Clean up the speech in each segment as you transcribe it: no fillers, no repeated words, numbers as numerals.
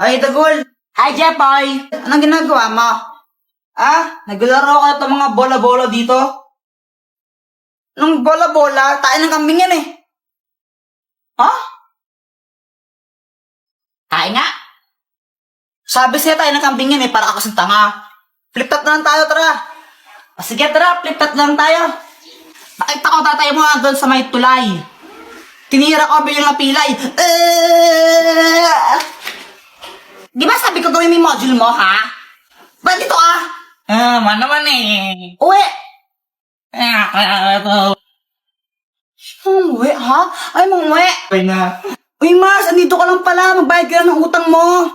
Ay, Dagol! Hi, Jepoy! Anong ginagawa mo? Naglaro ka itong mga bola-bola dito? Anong bola-bola? Tayo ng kambing yan eh. Ha? Tayo nga. Sabi siya tayo ng kambing yan eh, para ako kasing tanga. Flip-top na lang tayo, tara. Sige, tara, flip-top na lang tayo. Nakita ko tatay mo doon sa may tulay. Tinira ko bilang pilay. Di ba sabi ko gawin mo yung module mo, ha? Ba't dito ka? Man naman eh. Uwi! Umuwi, ha? Ay, umuwi. Uwi na. Uy, Mars, andito ka lang pala. Magbayad ka lang ng utang mo.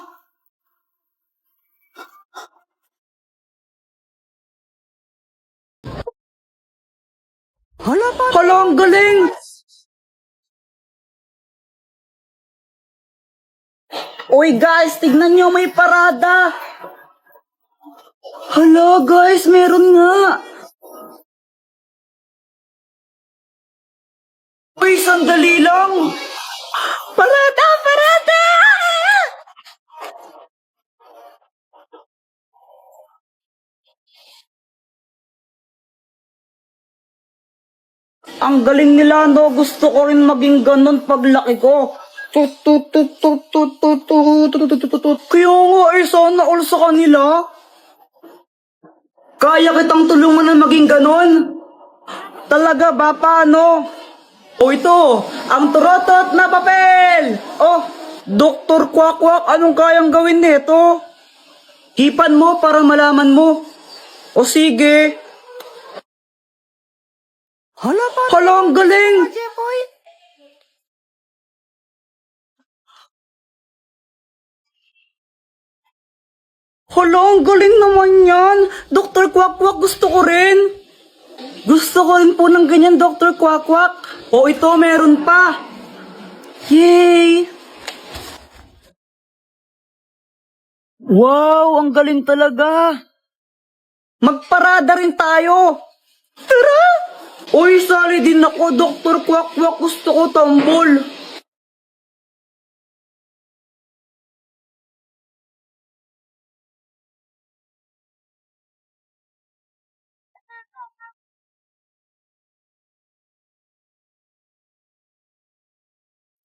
Hala, ang galing! Uy, guys, tignan nyo, may parada. Hala, guys, meron nga. Uy, sandali lang. Parada, parada! Ang galing nila, no? Gusto ko rin maging ganun paglaki ko. Kaya nga, sana all sa kanila. Kaya kitang tulungan na maging ganun. Talaga ba, paano? O ito, ang turotot na papel. Oh, Dr. Quack, anong kayang gawin nito? Hipan mo para malaman mo. O sige. Hala, ang galing. Hala, ang galing naman yan. Dr. Quack, gusto ko rin. Gusto ko rin po ng ganyan, Dr. Quack. O ito, meron pa. Yay! Wow, ang galing talaga. Magparada rin tayo. Tara! Uy, sali din ako, Dr. Quack. Gusto ko tambol.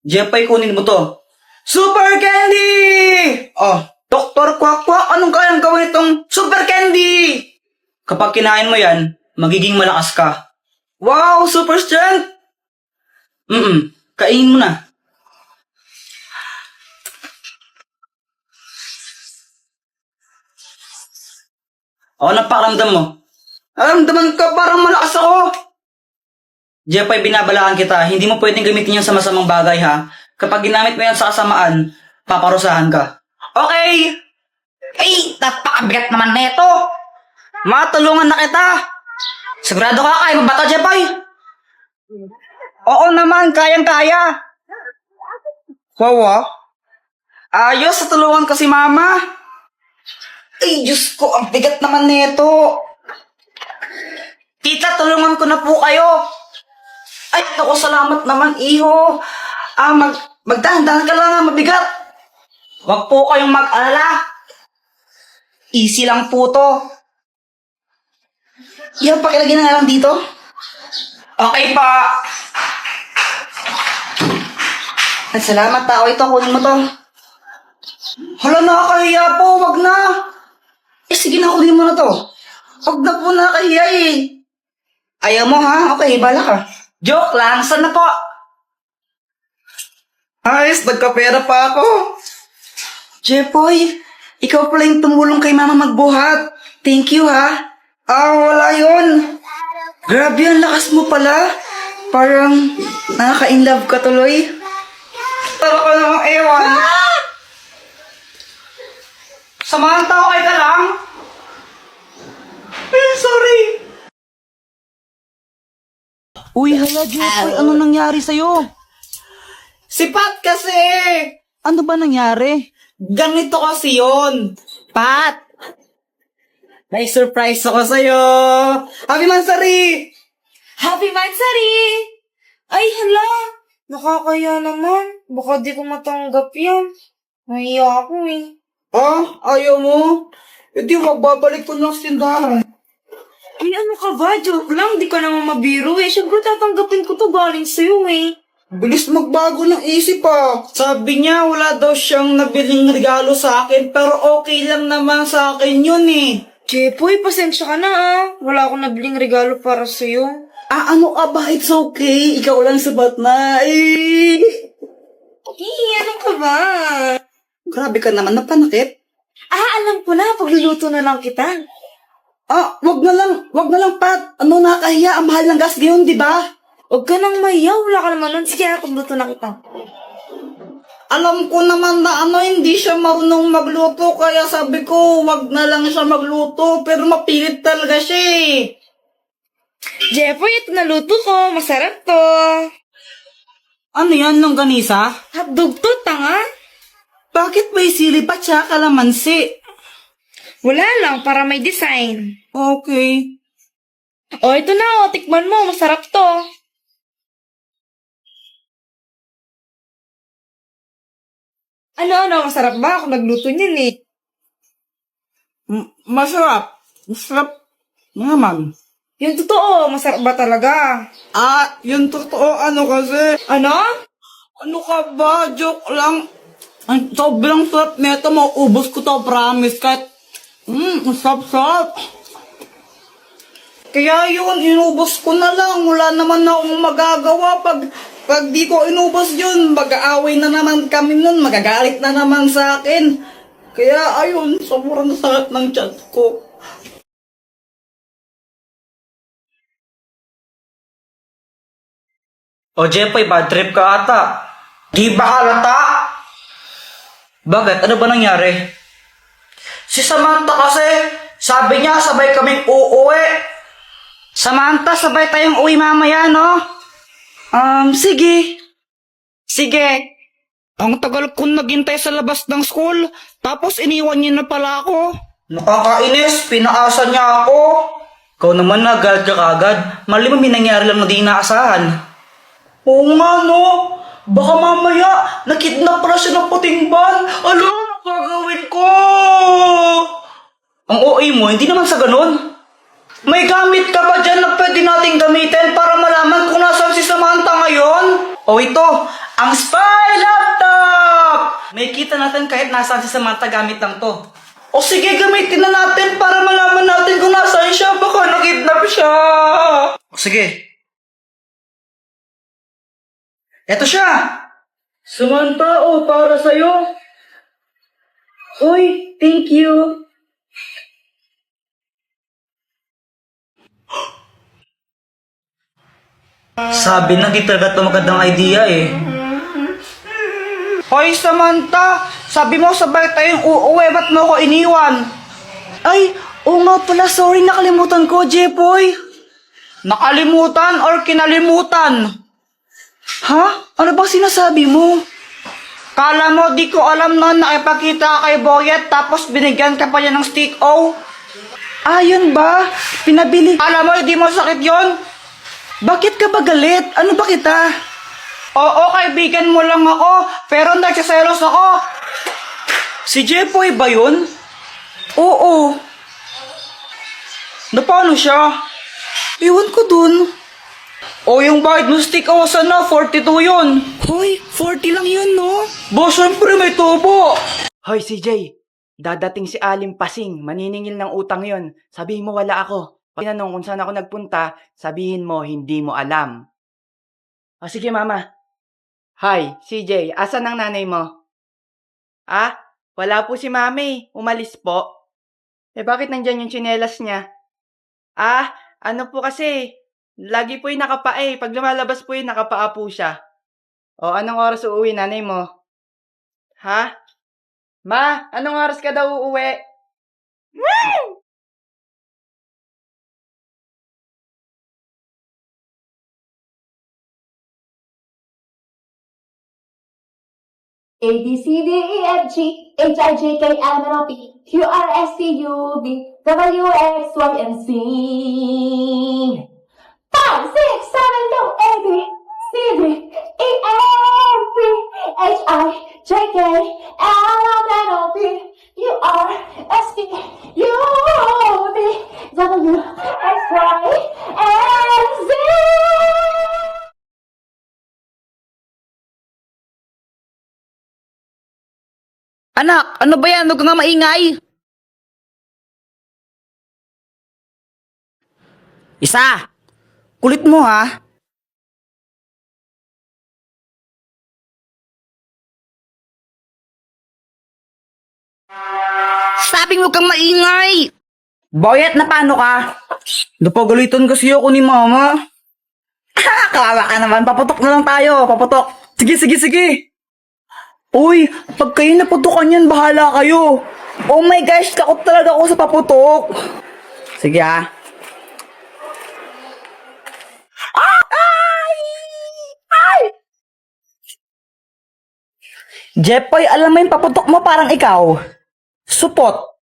Jepay, kunin mo to. Super Candy! Oh, Dr. Quack, anong kayang gawin itong Super Candy? Kapag kinain mo yan, magiging malakas ka. Wow, super strength! Kainin mo na. O, napakaramdam mo. Naramdaman ka parang malakas ako. Jepay, binabalaan kita. Hindi mo pwedeng gamitin yan sa masamang bagay, ha? Kapag ginamit mo yan sa kasamaan, paparusahan ka. Okay! Ay, napakabigat naman neto. Matulungan na kita. Sigurado ka, kaya mo ba ito, Jepay? Oo naman, kayang-kaya. Wow. Ayos, tulungan ko si Mama. Ay, Diyos ko, ang bigat naman neto. Tita, tulungan ko na po kayo. Ay, ako, salamat naman, iho. Magdahan-dahan ka lang, mabigat. Huwag po kayong mag-alala. Easy lang po to. Yan, pakilagay na lang dito. Okay pa. Ay, salamat tao. Ito, kunin mo to. Hala, nakakahiya po. Wag na. Sige na, kunin mo na to. Wag na po, nakakahiya eh. Ayaw mo ha? Okay, bala ka. Joke lang. Saan na po? Ayos, nagkapera pa ako. Jepoy, ikaw pala yung tumulong kay Mama magbuhat. Thank you ha. Wala yun. Grabe, ang lakas mo pala. Parang nakaka-inlove ka tuloy. Tara ka namang ewan. Samahan tao kayo ka lang. Sorry. Uy, hala, Jepoy, ano nangyari sa'yo? Si Pat kasi! Ano ba nangyari? Ganito kasi yun. Pat! May surprise ako sa'yo! Happy Mansari! Happy Mansari! Ay, hala! Nakakaya naman. Baka di ko matanggap yan. Nahiya ako eh. Ayaw mo? Hindi, magbabalik ko ng tindahan. Ay, ano ka ba? Joke lang. Di ka naman mabiro eh. Siyempre tatanggapin ko to galing sa'yo eh. Bilis magbago ng isip Sabi niya, wala daw siyang nabiling regalo sa akin, pero okay lang naman sa akin yun eh. Jepoy, pasensya ka na ah. Wala akong nabiling regalo para sa'yo. Ano ka ba? It's okay. Ikaw lang sabat na. Ano ka ba? Grabe ka naman, napanakit. Alam ko na. Pagluluto na lang kita. Wag na lang, Pat. Nakakahiya, ang mahal ng gas ngayon, di ba? Huwag ka nang mayaw. Wala ka naman nun. Sige, pagluto na kita. Alam ko naman na hindi siya marunong magluto, kaya sabi ko, wag na lang siya magluto, pero mapilit talaga siya eh. Jepoy, ito naluto ko. Masarap to. Ano yan, longganisa? Hotdog to, tanga. Bakit may sili pa siya kalamansi? Wala lang, para may design. Okay. Ito na, tikman mo. Masarap to. Ano, masarap ba? Ako nagluto niyan eh. Masarap. Masarap naman. Yung totoo, masarap ba talaga? Yung totoo, kasi. Ano? Ano ka ba? Joke lang. Ang sobrang sarap nito, mauubos ko to, promise. Kahit, ang sarap-sarap. Kaya yun, inubos ko na lang. Wala naman akong magagawa pag di ko inubos yun. Mag-aaway na naman kami nun. Magagalit na naman sa akin. Kaya ayun, sobrang sakit ng chat ko. Jepoy, bad trip ka ata. Di ba halata? Bakit? Ano ba nangyari? Si Samantha kasi, sabi niya sabay kaming uuwi. Samantha, sabay tayong uwi mamaya, no? Sige. Sige. Ang tagal kong naghintay sa labas ng school, tapos iniwan niya na pala ako. Nakakainis, pinaasa niya ako. Ikaw naman nagad ka kagad. Mali mo may nangyari lang na di inaasahan. Oo nga, no? Baka mamaya, nakidnap pala siya ng puting ban. Ano gagawin ko? Ang OA mo, hindi naman sa ganun. May gamit ka ba dyan na pwede nating gamitin para malaman kung nasaan si Samantha ngayon? Ito, ang spy laptop! May kita natin kahit nasaan si Samantha gamit lang to. Sige, gamitin na natin para malaman natin kung nasaan siya. Baka nakidnap siya. Sige. Eto siya! Samantha, para sa'yo. Uy, thank you. Sabi na di talaga ito magandang idea eh. Hoy, Samantha! Sabi mo sabay tayong uuwi, ba't mo ko iniwan? Ay, oo nga pala, sorry, nakalimutan ko, Jepoy. Nakalimutan or kinalimutan? Ha? Ano ba sinasabi mo? Kala mo di ko alam noon nakipagkita ka kay Boyet tapos binigyan ka pa niya ng stick O? Yun ba? Pinabili. Kala mo di mo sakit yon? Bakit ka ba galit? Ano ba kita? Oo, kaibigan mo lang ako, pero nagsiselos ako. Si Jepoy ba yun? Oo. Na paano siya? Iwan ko dun. Yung bayad mo stick O sana, 42 yun. Hoy, 40 lang yun, no? Boss, syempre may tubo. Hoy, CJ! Dadating si Aling Pasing, maniningil ng utang yon. Sabihin mo wala ako. Pag tinanong kung saan ako nagpunta, sabihin mo hindi mo alam. Sige, mama. Hi, CJ, asan ang nanay mo? Wala po si mami. Umalis po. Bakit nandyan yung tsinelas niya? Ano po kasi, lagi po yung nakapaa eh. Pag lumalabas po yung nakapaa po siya. Anong oras uuwi nanay mo? Ma, anong oras ka daw uuwi? A, B, C, D, E, F, G, H, I, J, K, L, M, N, O, P, Q, R, S, T, U, V, W, X, Y, and Z. 5, 6, 7, 8, C, D, E, F, G, H, I, J, K, L, M, N, O, P, Q, R, S, T, U, V, W, X, Y, and Z. Anak, ano ba yan? Huwag ka nga maingay. Isa! Kulit mo ha? Sabi mo kang maingay! Boyet, na paano ka? Napagalitan kasi ako ni mama. Kawawa ka naman. Paputok na lang tayo. Paputok. Sige, sige, sige. Uy, pag kayo naputukan yan, bahala kayo. Oh my gosh, takot talaga ako sa paputok. Sige ah. Ay! Ay! Jepoy, alam mo yung paputok mo parang ikaw. Supot.